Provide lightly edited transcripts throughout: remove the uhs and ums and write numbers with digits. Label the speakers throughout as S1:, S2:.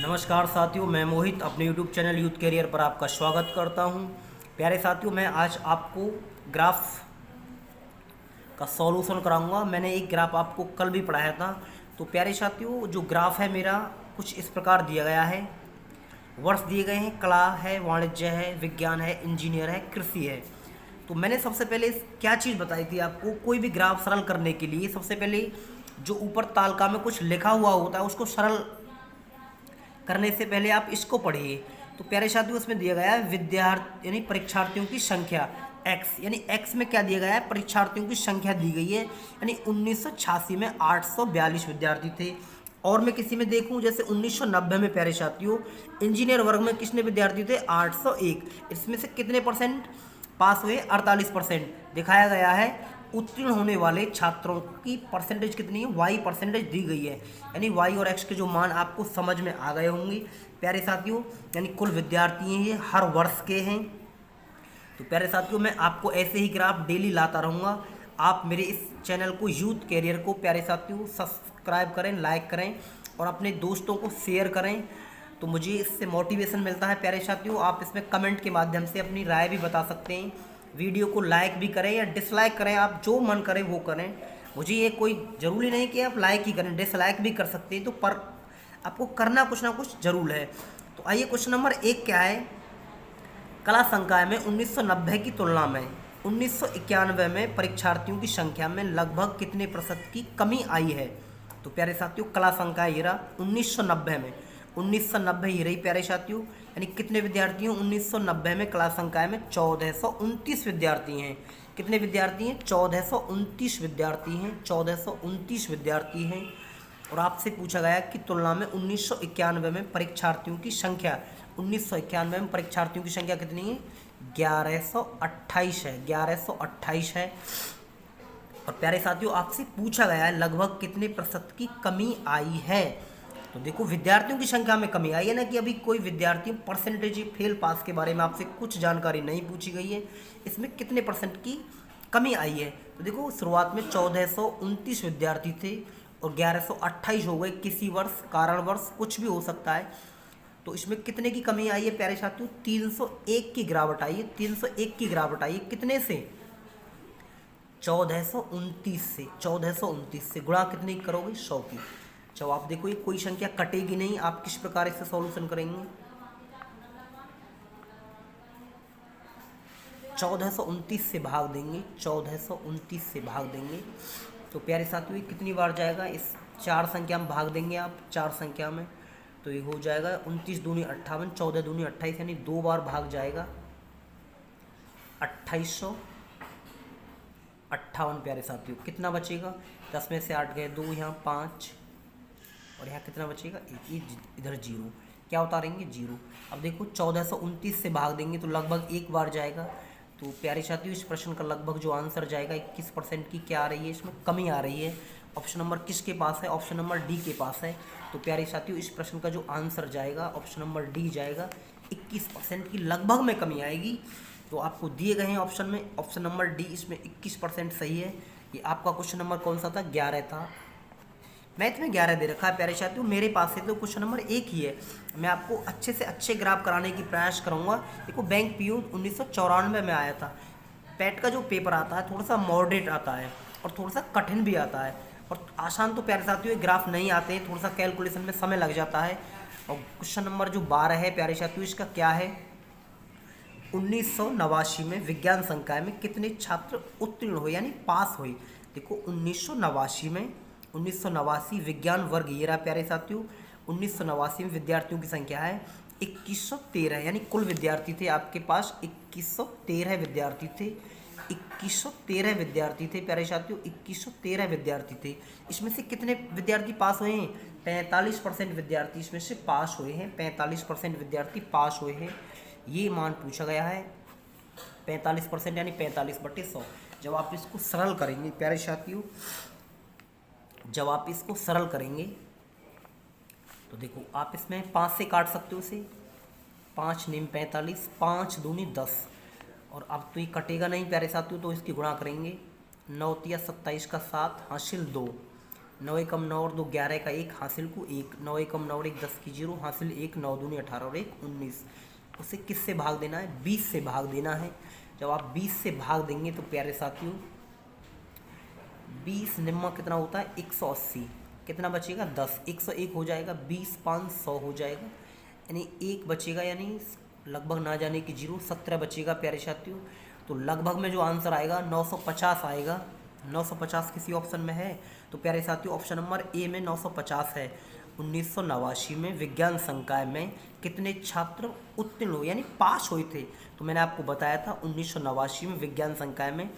S1: नमस्कार साथियों, मैं मोहित अपने यूट्यूब चैनल यूथ कैरियर पर आपका स्वागत करता हूं। प्यारे साथियों, मैं आज आपको ग्राफ का सॉल्यूशन कराऊंगा। मैंने एक ग्राफ आपको कल भी पढ़ाया था। तो प्यारे साथियों, जो ग्राफ है मेरा कुछ इस प्रकार दिया गया है। वर्ष दिए गए हैं, कला है, वाणिज्य है, विज्ञान है, इंजीनियर है, कृषि है। तो मैंने सबसे पहले क्या चीज़ बताई थी आपको, कोई भी ग्राफ सरल करने के लिए सबसे पहले जो ऊपर तालिका में कुछ लिखा हुआ होता है उसको सरल करने से पहले आप इसको पढ़िए। तो प्यारे साथियों, उसमें दिया गया है विद्यार्थी यानी परीक्षार्थियों की संख्या x, यानी x में क्या दिया गया है, परीक्षार्थियों की संख्या दी गई है। यानी 1986 में 842 विद्यार्थी थे। और मैं किसी में देखूं जैसे 1990 में प्यारे साथियों इंजीनियर वर्ग में कितने विद्यार्थी थे, 801। इसमें से कितने परसेंट पास हुए, 48% दिखाया गया है। उत्तीर्ण होने वाले छात्रों की परसेंटेज कितनी है, वाई परसेंटेज दी गई है। यानी वाई और एक्स के जो मान आपको समझ में आ गए होंगे प्यारे साथियों। यानी कुल विद्यार्थी हैं, ये हर वर्ष के हैं। तो प्यारे साथियों, मैं आपको ऐसे ही ग्राफ डेली लाता रहूँगा। आप मेरे इस चैनल को यूथ कैरियर को प्यारे साथियों सब्सक्राइब करें, लाइक करें और अपने दोस्तों को शेयर करें। तो मुझे इससे मोटिवेशन मिलता है प्यारे साथियों। आप इसमें कमेंट के माध्यम से अपनी राय भी बता सकते हैं। वीडियो को लाइक भी करें या डिसलाइक करें, आप जो मन करें वो करें। मुझे ये कोई ज़रूरी नहीं कि आप लाइक ही करें, डिसलाइक भी कर सकते हैं। तो पर आपको करना कुछ ना कुछ जरूर है। तो आइए, क्वेश्चन नंबर 1 क्या है। कला संकाय में 1990 की तुलना में 1991 में परीक्षार्थियों की संख्या में लगभग कितने प्रतिशत की कमी आई है। तो प्यारे साथियों, कला संकाय ये रहा 1990 में, 1990 ये रही प्यारे साथियों। यानी कितने विद्यार्थी हैं 1990 में कला संकाय में, 1429 विद्यार्थी हैं। कितने विद्यार्थी हैं, 1429 विद्यार्थी हैं, 1429 विद्यार्थी हैं। और आपसे पूछा गया कि तुलना में 1991 में परीक्षार्थियों की संख्या, 1991 में परीक्षार्थियों की संख्या कितनी है, 1128 है, 1128 है। और प्यारे साथियों, आपसे पूछा गया है लगभग कितने प्रतिशत की कमी आई है। तो देखो, विद्यार्थियों की संख्या में कमी आई है ना, कि अभी कोई विद्यार्थी परसेंटेज फेल पास के बारे में आपसे कुछ जानकारी नहीं पूछी गई है। इसमें कितने परसेंट की कमी आई है। तो देखो, शुरुआत में 1429 विद्यार्थी थे और 1128 हो गए। किसी वर्ष, कारणवश कुछ भी हो सकता है। तो इसमें कितने की कमी आई है प्यारे साथियों, 301 की गिरावट आई है। 301 की गिरावट आई है, कितने से, 1429 से। 1429 से गुणा कितने की करोगे, 100 की। जवाब देखो, ये कोई संख्या कटेगी नहीं। आप किस प्रकार इससे सॉल्यूशन करेंगे, 1429 से भाग देंगे, 1429 से भाग देंगे। तो प्यारे साथियों, ये कितनी बार जाएगा, इस 4 संख्या में भाग देंगे आप, 4 संख्या में। तो ये हो जाएगा 29 दूनी 58, 14 दूनी 28, यानी 2 बार भाग जाएगा, 2858 प्यारे साथियों। कितना बचेगा, 10 में से 8 गए, 2 यहाँ 5 और यहाँ कितना बचेगा, 1, इधर 0, क्या उतारेंगे, 0। अब देखो, 1429 से भाग देंगे तो लगभग 1 बार जाएगा। तो प्यारे साथियों, इस प्रश्न का लगभग जो आंसर जाएगा 21% की क्या आ रही है, इसमें कमी आ रही है। ऑप्शन नंबर किसके पास है, ऑप्शन नंबर डी के पास है। तो प्यारे साथियों, इस प्रश्न का जो आंसर जाएगा ऑप्शन नंबर डी जाएगा, 21% की लगभग में कमी आएगी। तो आपको दिए गए हैं ऑप्शन में, ऑप्शन नंबर डी इसमें 21% सही है। ये आपका क्वेश्चन नंबर कौन सा था, 11 था। मैथ में 11 दे रखा है प्यारे साथियों, मेरे पास से तो क्वेश्चन नंबर 1 ही है। मैं आपको अच्छे से अच्छे ग्राफ कराने की प्रयास करूँगा। देखो, बैंक पीयू 1994 में आया था। पैट का जो पेपर आता है थोड़ा सा मॉडरेट आता है और थोड़ा सा कठिन भी आता है। और आसान तो प्यारे साथियों ये ग्राफ नहीं आते हैं, थोड़ा सा कैलकुलेशन में समय लग जाता है। और क्वेश्चन नंबर जो 12 है प्यारे साथियों, इसका क्या है, 1989 में विज्ञान संकाय में कितने छात्र उत्तीर्ण हुए यानी पास हुए। देखो, 1989 में, 1989 विज्ञान वर्ग ये रहा प्यारे साथियों। 1989 में विद्यार्थियों की संख्या है 2113, यानी कुल विद्यार्थी थे आपके पास 2113 विद्यार्थी थे। 2113 विद्यार्थी थे प्यारे साथियों, 2113 विद्यार्थी थे। इसमें से कितने विद्यार्थी पास हुए हैं, 45% विद्यार्थी इसमें से पास हुए हैं, 45% विद्यार्थी पास हुए हैं। ये मान पूछा गया है 45% यानी 45/100। जब आप इसको सरल करेंगे प्यारे साथियों, जब आप इसको सरल करेंगे तो देखो, आप इसमें 5 से काट सकते हो इसे, 5 निम 45, 5 दूनी 10। और अब तो ये कटेगा नहीं प्यारे साथियों, तो इसकी गुणा करेंगे, 9 तिया 27 का 7 हासिल 2, 9 एकम 9 और 2 11 का 1 हासिल को 1, 9 एकम 9 और 1 10 की 0 हासिल 1, 9 दूनी 18 और 1 19। उसे किससे भाग देना है? 20 से भाग देना है। जब आप 20 से भाग देंगे तो प्यारे साथियों 20 निम्मा कितना होता है? 180। कितना बचेगा? 10। 101 हो जाएगा, 20 5 100 हो जाएगा, यानी 1 बचेगा, यानी लगभग ना जाने की 0, 17 बचेगा प्यारे साथियों। तो लगभग में जो आंसर आएगा 950 आएगा। 950 किसी ऑप्शन में है? तो प्यारे साथियों ऑप्शन नंबर ए में 950 है। 1989 में विज्ञान संकाय में कितने छात्र उत्तीर्ण हुए यानी पास हुए थे? तो मैंने आपको बताया था 1989 में विज्ञान संकाय में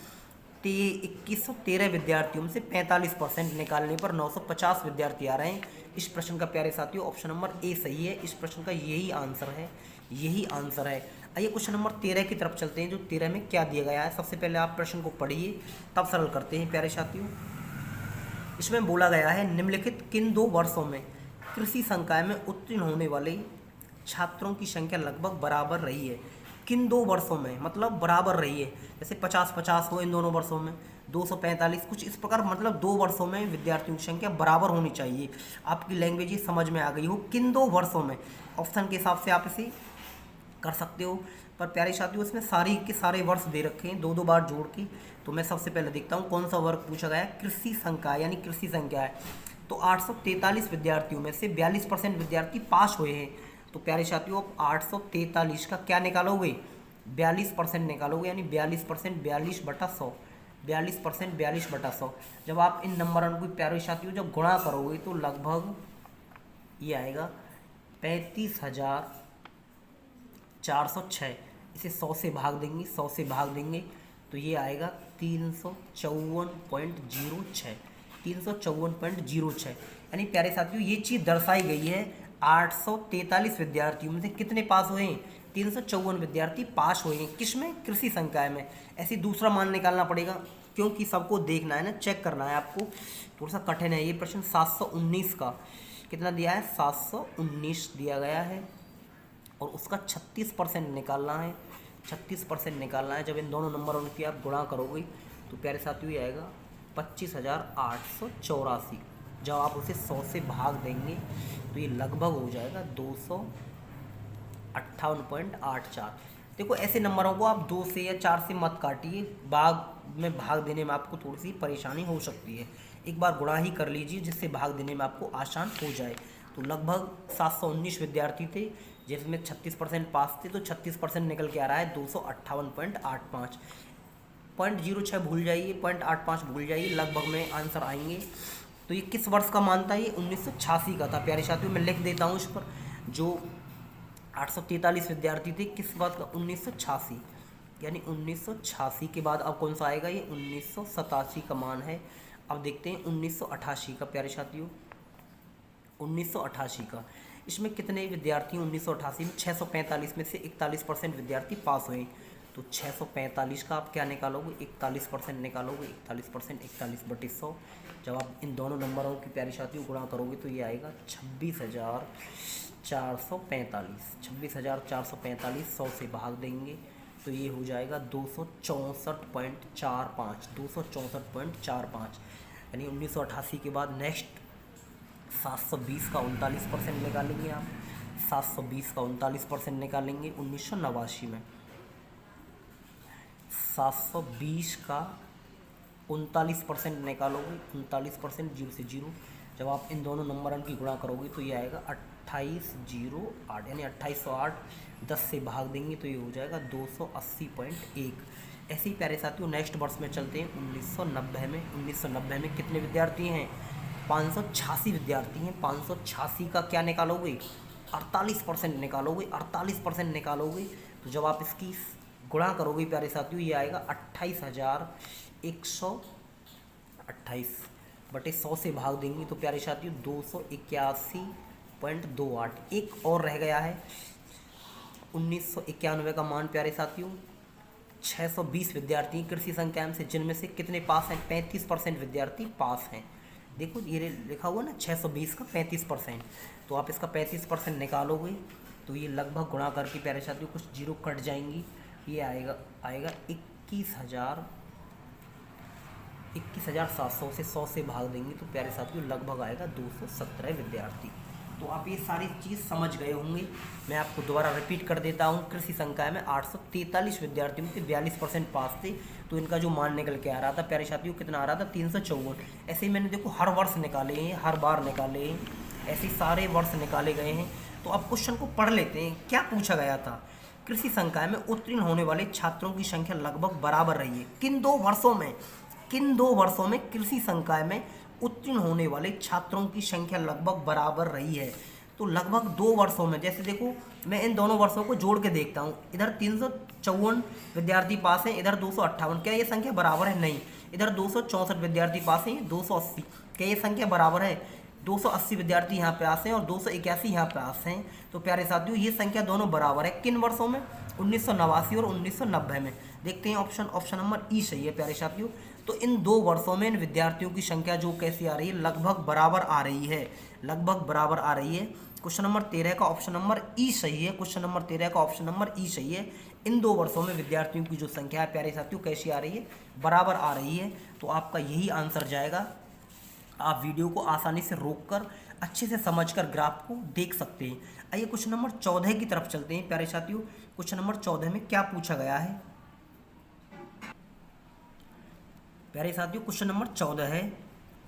S1: 2113 विद्यार्थियों में से 45% निकालने पर 950 विद्यार्थी आ रहे हैं। इस प्रश्न का प्यारे साथियों ऑप्शन नंबर ए सही है। इस प्रश्न का यही आंसर है, यही आंसर है। आइए क्वेश्चन नंबर 13 की तरफ चलते हैं। जो 13 में क्या दिया गया है, सबसे पहले आप प्रश्न को पढ़िए तब सरल करते हैं प्यारे साथियों। इसमें बोला गया है निम्नलिखित किन 2 वर्षों में कृषि संकाय में उत्तीर्ण होने वाले छात्रों की संख्या लगभग बराबर रही है? किन 2 वर्षों में मतलब बराबर रही है? जैसे 50-50 हो इन दोनों वर्षों में, 245 कुछ इस प्रकार, मतलब 2 वर्षों में विद्यार्थियों की संख्या बराबर होनी चाहिए। आपकी लैंग्वेज ही समझ में आ गई हो, किन 2 वर्षों में। ऑप्शन के हिसाब से आप इसे कर सकते हो, पर प्यारे साथियों इसमें सारे के सारे वर्ष दे रखे हैं 2-2 बार जोड़ के। तो मैं सबसे पहले देखता हूँ कौन सा वर्ग पूछा गया है। कृषि संकाय यानी कृषि संख्या है, तो 843 विद्यार्थियों में से 42% विद्यार्थी पास हुए हैं। तो प्यारे साथियों 843 का क्या निकालोगे? 42% निकालोगे, यानी 42% 42/100, 42% 42/100। जब आप इन नंबरों को प्यारे साथियों जब गुणा करोगे तो लगभग ये आएगा 35,406। इसे 100 से भाग देंगे, 100 से भाग देंगे तो ये आएगा 354.06, 354.06। यानी प्यारे साथियों ये चीज़ दर्शाई गई है 843 विद्यार्थियों में से कितने पास हुए हैं? 354 विद्यार्थी पास हुए हैं। किस में? कृषि संकाय में। ऐसे दूसरा मान निकालना पड़ेगा क्योंकि सबको देखना है ना, चेक करना है आपको। थोड़ा सा कठिन है ये प्रश्न। 719 का कितना दिया है? 719 दिया गया है और उसका 36% निकालना है, 36% निकालना है। जब इन दोनों नंबरों की आप गुणा करोगे तो प्यारे साथियों ये आएगा 25,884। जब आप उसे 100 से भाग देंगे तो ये लगभग हो जाएगा 258.84। देखो ऐसे नंबरों को आप 2 से या 4 से मत काटिए, भाग देने में आपको थोड़ी सी परेशानी हो सकती है। एक बार गुणा ही कर लीजिए जिससे भाग देने में आपको आसान हो जाए। तो लगभग 719 विद्यार्थी थे जिसमें 36% पास थे, तो 36% निकल के आ रहा है 258.85। 0.06 भूल जाइए, 0.85 भूल जाइए, लगभग में आंसर आएंगे। तो ये किस वर्ष का मानता है? ये 1986 का था प्यारे साथियों। मैं लिख देता हूँ इस पर, जो 843 विद्यार्थी थे किस बात का? 1986। यानी 1986 के बाद अब कौन सा आएगा? ये 1987 का मान है। अब देखते हैं 1988 का प्यारे साथियों, 1988 का। इसमें कितने विद्यार्थी? 1988 में 645 में से 41% विद्यार्थी पास हुए। तो 645 का आप क्या निकालोगे? 41% निकालोगे। 41% 41/100। जब आप इन दोनों नंबरों की प्यारी साथियों गुणा करोगे तो ये आएगा 26,445। 26,445 100 से भाग देंगे तो ये हो जाएगा 264.45, 264.45। यानी 1988 के बाद नेक्स्ट 720 का 39% निकालेंगे आप। 720 का 39% निकालेंगे 1989 में। 720 का 39% निकालोगे, 39% 0 से 0। जब आप इन दोनों नंबरों की गुणा करोगे तो ये आएगा 2808, यानी 2808 10 से भाग देंगे तो ये हो जाएगा 280.1। ऐसे ही प्यारे साथियों नेक्स्ट वर्ष में चलते हैं 1990 में। 1990 में कितने विद्यार्थी हैं? 586 विद्यार्थी हैं। 586 का क्या निकालोगे? 48% निकालोगे। 48% निकालोगे तो जब आप इसकी गुणा करोगे प्यारे साथियों ये आएगा 28,128/100 से भाग देंगे तो प्यारे साथियों 281.28। एक और रह गया है 1991 का मान प्यारे साथियों। 620 विद्यार्थी कृषि संकाय से, जिनमें से कितने पास हैं? 35% विद्यार्थी पास हैं। देखो ये लिखा हुआ ना 620 का 35%, तो आप इसका 35% निकालोगे तो ये लगभग गुणा करके प्यारे साथियों कुछ जीरो कट जाएंगी। ये आएगा 21,000 21,700 से 100 से भाग देंगे तो प्यारे साथियों लगभग आएगा 217 विद्यार्थी। तो आप ये सारी चीज़ समझ गए होंगे। मैं आपको दोबारा रिपीट कर देता हूँ। कृषि संकाय में 843 विद्यार्थियों के 42% पास थे, तो इनका जो मान निकल के आ रहा था प्यारे साथियों कितना आ रहा था, 354। ऐसे ही मैंने देखो हर वर्ष निकाले हैं, हर बार निकाले हैं, ऐसे सारे वर्ष निकाले गए हैं। तो अब क्वेश्चन को पढ़ लेते हैं। क्या पूछा गया था, कृषि संकाय में उत्तीर्ण होने वाले छात्रों की संख्या लगभग बराबर रही है। किन दो वर्षों में कृषि संकाय में उत्तीर्ण होने वाले छात्रों की संख्या लगभग बराबर रही है। तो लगभग 2 वर्षों में, जैसे देखो मैं इन दोनों वर्षों को जोड़ के देखता हूँ, इधर 354 विद्यार्थी पास हैं, इधर 258, क्या ये संख्या बराबर है? नहीं। इधर 264 विद्यार्थी पास हैं, 280, क्या ये संख्या बराबर है? 280 विद्यार्थी यहाँ पे पास हैं और 281 यहाँ पास हैं। तो प्यारे साथियों ये संख्या दोनों बराबर है। किन वर्षों में? 1989 और 1990 में। देखते हैं ऑप्शन नंबर ई सही है प्यारे साथियों। तो इन 2 वर्षों में इन विद्यार्थियों की संख्या जो कैसी आ रही है, लगभग बराबर आ रही है, लगभग बराबर आ रही है। क्वेश्चन नंबर 13 का ऑप्शन नंबर ई सही है। क्वेश्चन नंबर 13 का ऑप्शन नंबर ई सही है। इन 2 वर्षों में विद्यार्थियों की जो संख्या है प्यारे साथियों कैसी आ रही है, बराबर आ रही है। तो आपका यही आंसर जाएगा। आप वीडियो को आसानी से रोककर अच्छे से समझकर ग्राफ को देख सकते हैं। आइए क्वेश्चन नंबर 14 की तरफ चलते हैं प्यारे साथियों। क्वेश्चन नंबर 14 में क्या पूछा गया है प्यारे साथियों? क्वेश्चन नंबर 14 है,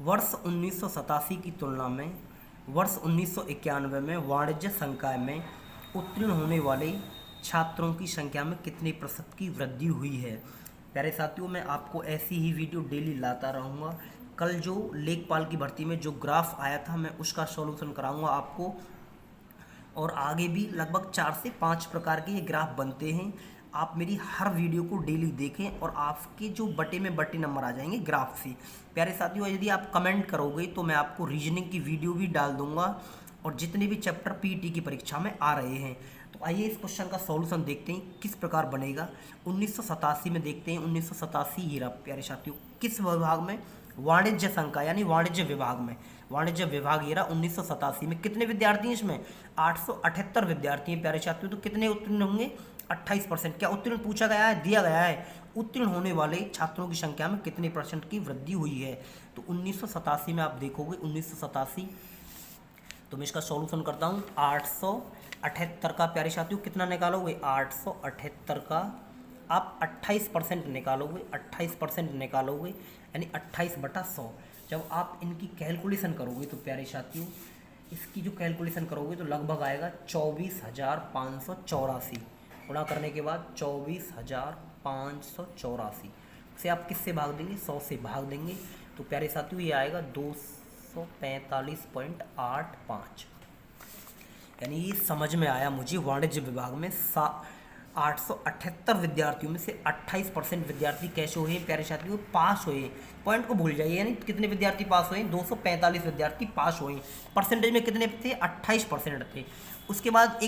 S1: वर्ष 1987 की तुलना में वर्ष 1991 में वाणिज्य संकाय में उत्तीर्ण होने वाले छात्रों की संख्या में कितने प्रतिशत की वृद्धि हुई है? प्यारे साथियों मैं आपको ऐसी ही वीडियो डेली लाता रहूँगा। कल जो लेखपाल की भर्ती में जो ग्राफ आया था मैं उसका सॉल्यूशन कराऊंगा आपको, और आगे भी लगभग 4 से 5 प्रकार के ये ग्राफ बनते हैं। आप मेरी हर वीडियो को डेली देखें और आपके जो बटे में बटे नंबर आ जाएंगे ग्राफ से। प्यारे साथियों यदि आप कमेंट करोगे तो मैं आपको रीजनिंग की वीडियो भी डाल दूंगा, और जितने भी चैप्टर पीटी की परीक्षा में आ रहे हैं। तो आइए इस क्वेश्चन का सॉल्यूशन देखते हैं किस प्रकार बनेगा। 1987 में देखते हैं। 1987 ये रहा प्यारे साथियों, किस विभाग में? वाणिज्य संकाय यानी वाणिज्य विभाग में। वाणिज्य विभाग ये रहा 1987 में। कितने विद्यार्थी हैं इसमें? 878 विद्यार्थी हैं प्यारे साथियों। तो कितने उत्तीर्ण होंगे? 28%। क्या उत्तीर्ण पूछा गया है? दिया गया है उत्तीर्ण होने वाले छात्रों की संख्या में कितने % की वृद्धि हुई है। तो 1987 में आप देखोगे 1987, तो मैं इसका सॉल्यूशन करता हूँ। 878 का प्यारे साथियों कितना निकालोगे? 878 का आप 28% निकालोगे, 28% निकालोगे यानी 28/100। जब आप इनकी कैलकुलेशन करोगे तो प्यारे साथियों इसकी जो कैलकुलेशन करोगे तो लगभग आएगा 24,584। गुणा करने के बाद 24,584 से आप किससे भाग देंगे? 100 से भाग देंगे। तो प्यारे साथियों ये आएगा 245.85। यानी ये समझ में आया मुझे। वाणिज्य विभाग में 878 विद्यार्थियों में से 28% विद्यार्थी कैसे हुए प्यारे साथियों? पास हुए। पॉइंट को भूल जाइए, यानी कितने विद्यार्थी पास हुए? 245 विद्यार्थी पास हुए। परसेंटेज में कितने थे? 28% थे। उसके बाद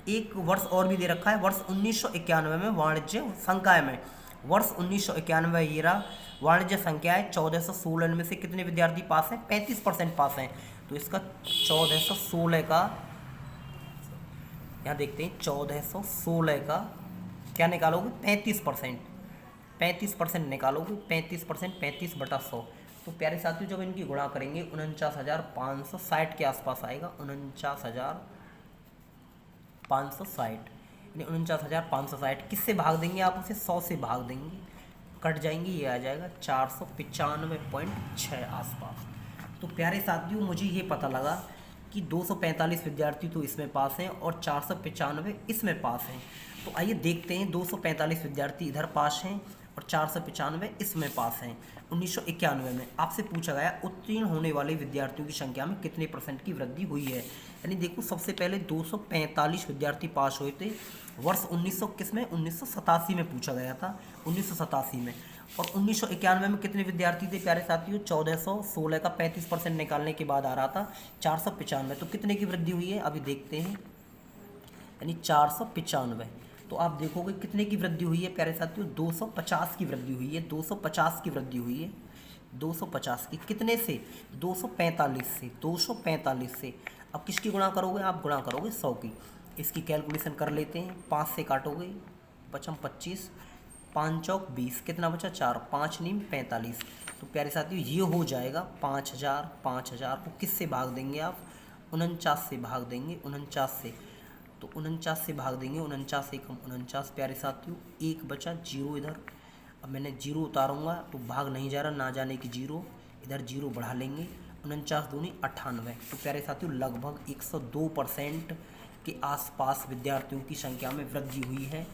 S1: एक वर्ष और भी दे रखा है, वर्ष 1991 में वाणिज्य संकाय में। वर्ष 1991 ये रहा वाणिज्य संख्या है 1416 में से कितने विद्यार्थी पास हैं? 35% पास हैं। तो इसका 1416 का यहाँ देखते हैं, 1416 का क्या निकालोगे? 35%। 35% निकालोगे, 35%, 35/100। तो प्यारे साथियों जब इनकी गुणा करेंगे 49,560 के आसपास आएगा। 49,560 यानी 49,560 किससे भाग देंगे आप उसे? 100 से भाग देंगे, कट जाएंगे, ये आ जाएगा 495.6 आसपास। तो प्यारे साथियों मुझे ये पता लगा कि 245 विद्यार्थी तो इसमें पास हैं और 495 इसमें पास हैं। तो आइए देखते हैं 245 विद्यार्थी इधर पास हैं और 495 इसमें पास हैं। 1991 में आपसे पूछा गया उत्तीर्ण होने वाले विद्यार्थियों की संख्या में कितने % की वृद्धि हुई है। यानी देखो सबसे पहले 245 विद्यार्थी पास हुए थे वर्ष 1987 में पूछा गया था, 1987 में। और 1991 में कितने विद्यार्थी थे प्यारे साथियों? 1416 का 35% निकालने के बाद आ रहा था 495। तो कितने की वृद्धि हुई है अभी देखते हैं, यानी 495। तो आप देखोगे कितने की वृद्धि हुई है प्यारे साथियों? 250 की वृद्धि हुई है, 250 की वृद्धि हुई है, 250 की। कितने से? 245 से, 245 से। अब किसकी गुणा करोगे? आप गुणा करोगे 100 की। इसकी कैलकुलेशन कर लेते हैं। 5 से काटोगे 5×5 = 25, 5 चौक 20, कितना बचा 4, 5 नीम 45। तो प्यारे साथियों ये हो जाएगा 5000। 5000 को किससे भाग देंगे आप, 49 से भाग देंगे, 49 से। तो 49 से भाग देंगे, 49 एकम 49। प्यारे साथियों एक बचा जीरो इधर, अब मैंने जीरो उतारूंगा तो भाग नहीं जा रहा, ना जाने की जीरो, इधर जीरो बढ़ा लेंगे, 49 दूनी 98। तो प्यारे साथियों लगभग 102% के आसपास विद्यार्थियों की संख्या में वृद्धि हुई है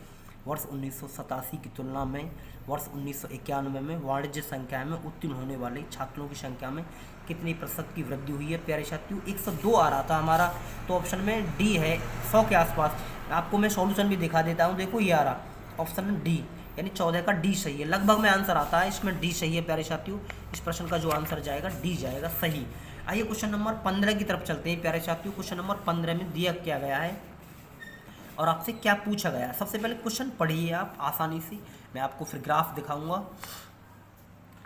S1: वर्ष 1987 की तुलना में। वर्ष 1991 में वाणिज्य संख्या में उत्तीर्ण होने वाले छात्रों की संख्या में कितने प्रतिशत की वृद्धि हुई है प्यारे साथियों, 102 आ रहा था हमारा, तो ऑप्शन में डी है 100 के आसपास। आपको मैं सॉल्यूशन भी दिखा देता हूँ, देखो ये आ रहा ऑप्शन में डी, यानी 14 का डी सही है, लगभग में आंसर आता है, इसमें डी सही है प्यारे साथियों। इस प्रश्न का जो आंसर जाएगा डी जाएगा सही। आइए क्वेश्चन नंबर 15 की तरफ चलते हैं प्यारे साथियों। क्वेश्चन नंबर 15 में दिया क्या गया है और आपसे क्या पूछा गया है। सबसे पहले क्वेश्चन पढ़िए आप आसानी से, मैं आपको फिर ग्राफ दिखाऊंगा।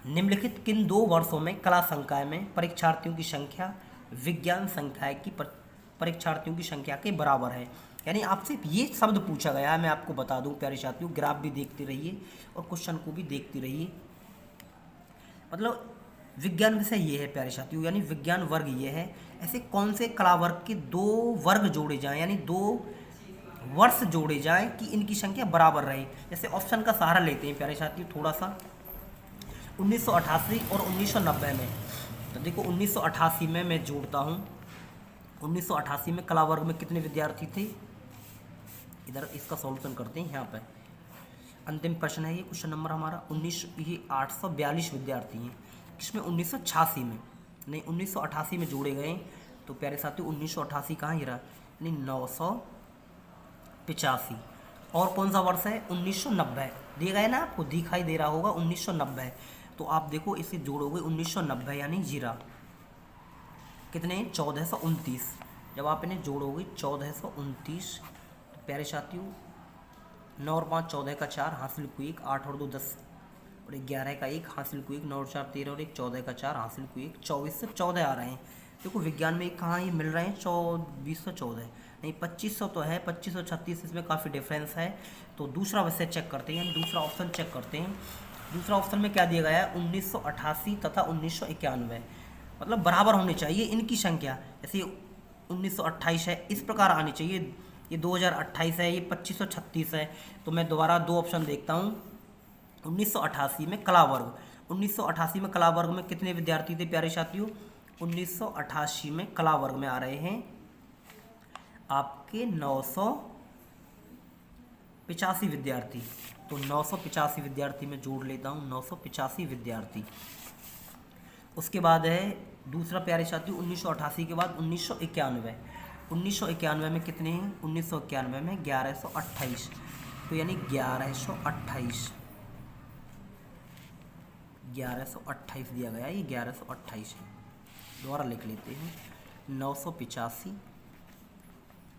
S1: निम्नलिखित किन 2 वर्षों में कला संकाय में परीक्षार्थियों की संख्या विज्ञान संकाय की परीक्षार्थियों की संख्या के बराबर है। यानी आपसे ये शब्द पूछा गया है, मैं आपको बता दूं प्यारे साथियों, ग्राफ भी देखते रहिए और क्वेश्चन को भी देखते रहिए। मतलब विज्ञान विषय ये है प्यारे साथियों, यानी विज्ञान वर्ग ये है। ऐसे कौन से कला वर्ग के 2 वर्ग जोड़े जाएं, यानी 2 वर्ष जोड़े जाएं कि इनकी संख्या बराबर रहे। जैसे ऑप्शन का सहारा लेते हैं प्यारे साथियों थोड़ा सा, 1988 और 1990 में। तो देखो 1988 में मैं जोड़ता हूँ, 1988 में कला वर्ग में कितने विद्यार्थी थे, इधर इसका सॉल्यूशन करते हैं। यहाँ पर अंतिम प्रश्न है ये क्वेश्चन नंबर हमारा 842 विद्यार्थी हैं, किसमें 1986 में, नहीं 1988 में जोड़े गए। तो प्यारे साथियों 1988 कहाँ ही रहा, यानी 985। और कौन सा वर्ष है 1990 दिया गया है ना, आपको दिखाई दे रहा होगा 1990। तो आप देखो इसे जोड़ोगे 1990 यानी जीरा कितने 1429। जब आप इन्हें जोड़ोगे 1429, तो प्यारे साथियों 9 और 5 14 का 4 हासिल को 1, 8 और 2 10 और 11 का 1 हासिल को 1, 9 और 4 13 और 1 14 का 4 हासिल को 1, 24 से 14 आ रहे हैं। देखो विज्ञान में कहाँ ये मिल रहे हैं 2414, नहीं 2500 तो है, 2536 इसमें काफ़ी डिफरेंस है। तो दूसरा विषय चेक करते हैं, दूसरा ऑप्शन चेक करते हैं। दूसरा ऑप्शन में क्या दिया गया है 1988 तथा 1991, मतलब बराबर होनी चाहिए इनकी संख्या। जैसे 1928 है इस प्रकार आनी चाहिए, ये 2028 है, ये 2536 है। तो मैं दोबारा 2 ऑप्शन देखता हूँ। 1988 में कला वर्ग, 1988 में कला वर्ग में कितने विद्यार्थी थे प्यारे साथियों, 1988 में कला वर्ग में आ रहे हैं आपके 985 विद्यार्थी। तो 985 विद्यार्थी में जोड़ लेता हूँ, 985 विद्यार्थी। उसके बाद है दूसरा प्यारे साथियों 1988 के बाद 1991, 1991 में कितने हैं, 1991 में 1128। तो यानी 1128 दिया गया, ये 1128 है। दोबारा लिख लेते हैं 985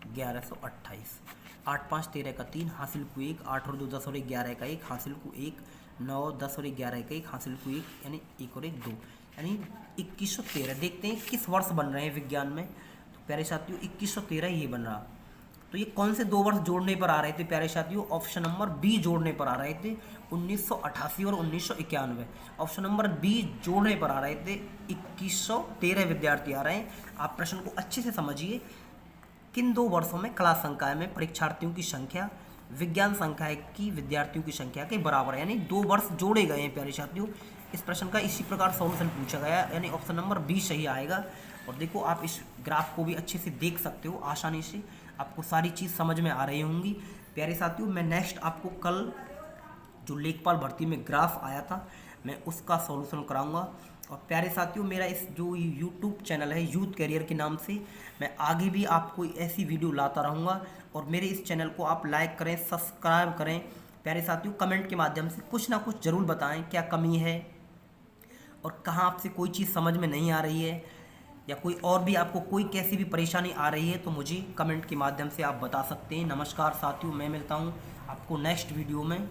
S1: 1128, 8 5 13 का 3 हासिल को 1, 8 और 2 10 और 1 11 का 1 हासिल को 1, 9 10 और 11 का 1 हासिल को 1, यानी 1 और 1 2, यानी 2113। देखते हैं किस वर्ष बन रहे हैं विज्ञान में। तो प्यारे साथियों 2113 ये बन रहा। तो ये कौन से 2 वर्ष जोड़ने पर आ रहे थे प्यारे साथियों, ऑप्शन नंबर बी जोड़ने पर आ रहे थे 1988 और 1991। ऑप्शन नंबर बी जोड़ने पर आ रहे थे, 2113 विद्यार्थी आ रहे हैं। आप प्रश्न को अच्छे से समझिए। किन 2 वर्षों में कला संकाय में परीक्षार्थियों की संख्या विज्ञान संकाय की विद्यार्थियों की संख्या के बराबर है, यानी 2 वर्ष जोड़े गए हैं प्यारे साथियों। इस प्रश्न का इसी प्रकार सॉल्यूशन पूछा गया, यानी ऑप्शन नंबर बी सही आएगा। और देखो आप इस ग्राफ को भी अच्छे से देख सकते हो आसानी से, आपको सारी चीज़ समझ में आ रही होंगी प्यारे साथियों। मैं नेक्स्ट आपको कल जो लेखपाल भर्ती में ग्राफ आया था मैं उसका सॉल्यूशन कराऊंगा। और प्यारे साथियों मेरा इस जो यूट्यूब चैनल है यूथ कैरियर के नाम से, मैं आगे भी आपको ऐसी वीडियो लाता रहूँगा। और मेरे इस चैनल को आप लाइक करें, सब्सक्राइब करें प्यारे साथियों। कमेंट के माध्यम से कुछ ना कुछ ज़रूर बताएं क्या कमी है और कहाँ आपसे कोई चीज़ समझ में नहीं आ रही है, या कोई और भी आपको कोई कैसी भी परेशानी आ रही है तो मुझे कमेंट के माध्यम से आप बता सकते हैं। नमस्कार साथियों, मैं मिलता हूँ आपको नेक्स्ट वीडियो में।